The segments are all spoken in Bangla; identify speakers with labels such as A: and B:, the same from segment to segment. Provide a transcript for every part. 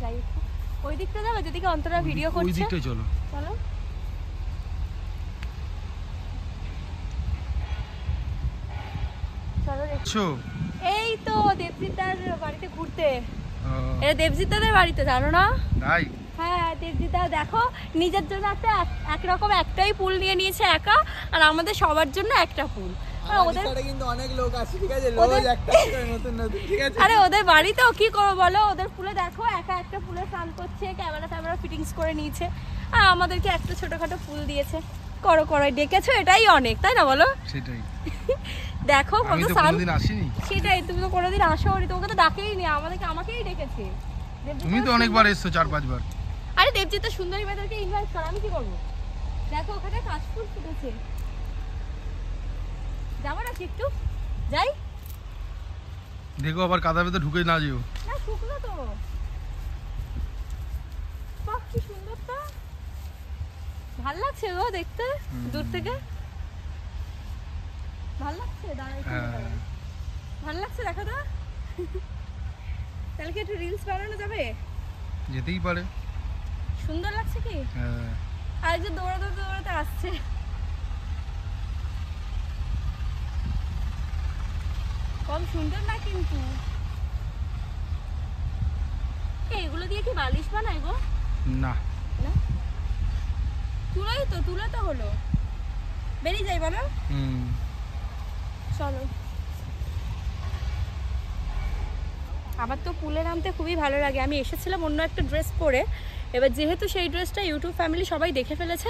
A: যাই একটু ওই দিকটা যাবে, যেদিকে অন্তরা ভিডিও করছে।
B: ওই দিকটাই চলো
A: চলো। চলো দেখছো। এই তো দেবজিৎদার বাড়িতে ঘুরতে। এটা দেবজিৎদাদের বাড়িতে, জানো না?
B: তাই?
A: হ্যাঁ, দেবজিৎদা দেখো নিজের জন্য একটা একরকম একটাই পুল নিয়ে নিয়েছে একা, আর আমাদের সবার জন্য একটা পুল।
C: ওদের কিন্তু অনেক লোক আছে, ঠিক আছে, রোজ একটা করে নতুন নতুন, ঠিক আছে।
A: আরে ওদের বাড়িতেও কি করবো বলো, ওদের পুলে দেখো একা একটা পুলে স্নান করছে, ক্যামেরা ফিটিংস করে নিয়েছে, আর আমাদেরকে একটা ছোটখাটো পুল দিয়েছে। করো করো, ডেকেছো, এটাই অনেক, তাই না বলো?
B: সেটাই।
A: দেখো
B: আমি তো কোনোদিন আসিনি।
A: সেটাই, তুমি তো কোনোদিন আসোনি, তোমাকে তো ডাকেই নি, আমাকেই ডেকেছে।
B: তুমি তো অনেকবার এসছো, 4-5 বার।
A: আরে দেবজিৎ তো সুন্দরী মেয়েদেরকে ইনভাইট করে, আমি কি করবো? দেখো ওখানে কাশফুল ফুটেছে, যাবো নাকি একটু? যাই।
B: দেখো আবার কাদা ভেতর ঢুকে না যেও।
A: না, শুকনো তো। বাহ, কি সুন্দর তো, ভাল লাগছে গো দেখতে দূর থেকে। ভাল লাগছে, দাঁড়াই, ভাল লাগছে, দেখো তো। তাহলে কি একটু রিলস বানানো যাবে?
B: যেতেই পারে।
A: সুন্দর লাগছে কি?
B: হ্যাঁ।
A: আর যে দৌড়াতে আসছে। কম সুন্দর না কিন্তু। এগুলো দিয়ে কি বালিশ বানায় গো?
B: না।
A: তুলে তো হলো, বেরিয়ে যাই বলো। চলো। আমার তো পুলে নামতে খুবই ভালো লাগে। আমি এসেছিলাম অন্য একটা ড্রেস পরে, এবার যেহেতু সেই ড্রেসটা ইউটিউব ফ্যামিলি সবাই দেখে ফেলেছে,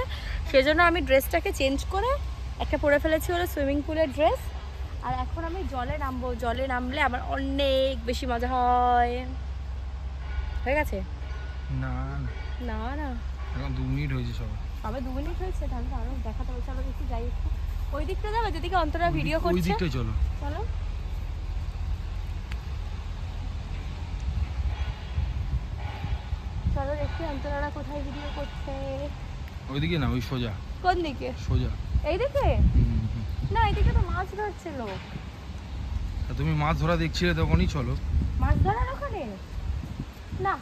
A: সেজন্য আমি ড্রেসটাকে চেঞ্জ করে একটা পরে ফেলেছি, হলো সুইমিং পুলের ড্রেস। আর এখন আমি জলে নামবো, জলে নামলে আমার অনেক বেশি মজা হয়। হয়ে গেছে?
B: না
A: না না,
B: এখন 2 মিনিট হয়েছে
A: সবে 2 মিনিট হয়েছে, তাহলে আরো দেখাতে হচ্ছে। আবার একটু যাই একটু ওই দিকটা যাবে, যেদিকে অন্তরা ভিডিও করছে।
B: ওই দিকটাই চলো।
A: চলো। চলো দেখি অন্তরারা কোথায় ভিডিও করছে।
B: ওইদিকে না, ওই সোজা।
A: কোন দিকে?
B: সোজা
A: এইদিকে? না, এইদিকে তো মাছ ধরছে লোক।
B: তুমি মাছ ধরা দেখছিলে তখনই চলো।
A: মাছ ধরার ওখানে না,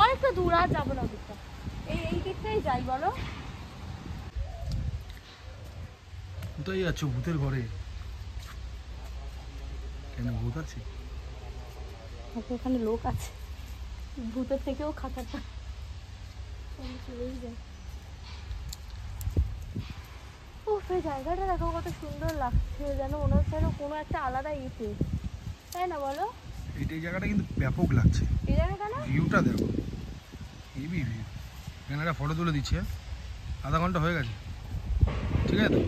A: অনেকটা দূর, আর যাবো না ওদিকটা, এই দিকটাই যাই বলো।
B: কোথায় যাচ্ছ? ভূতের ঘরে? কেন, ভূত আছে?
A: ওখানে লোক আছে, ভূতের থেকেও খাতারনাক। চলেই যাই। উফ, এই জায়গাটা দেখো কত সুন্দর লাগছে, যেন মনে হচ্ছে কোনো একটা আলাদা ইতে, তাই না বলো?
B: এই জায়গাটা কিন্তু ব্যাপক লাগছে।
A: এই জায়গাটা না,
B: ভিউটা দেখো, হেভি ভিউ। এখানে একটা ফটো তুলে দিচ্ছি, আধা ঘন্টা হয়ে গেছে, ঠিক আছে তো?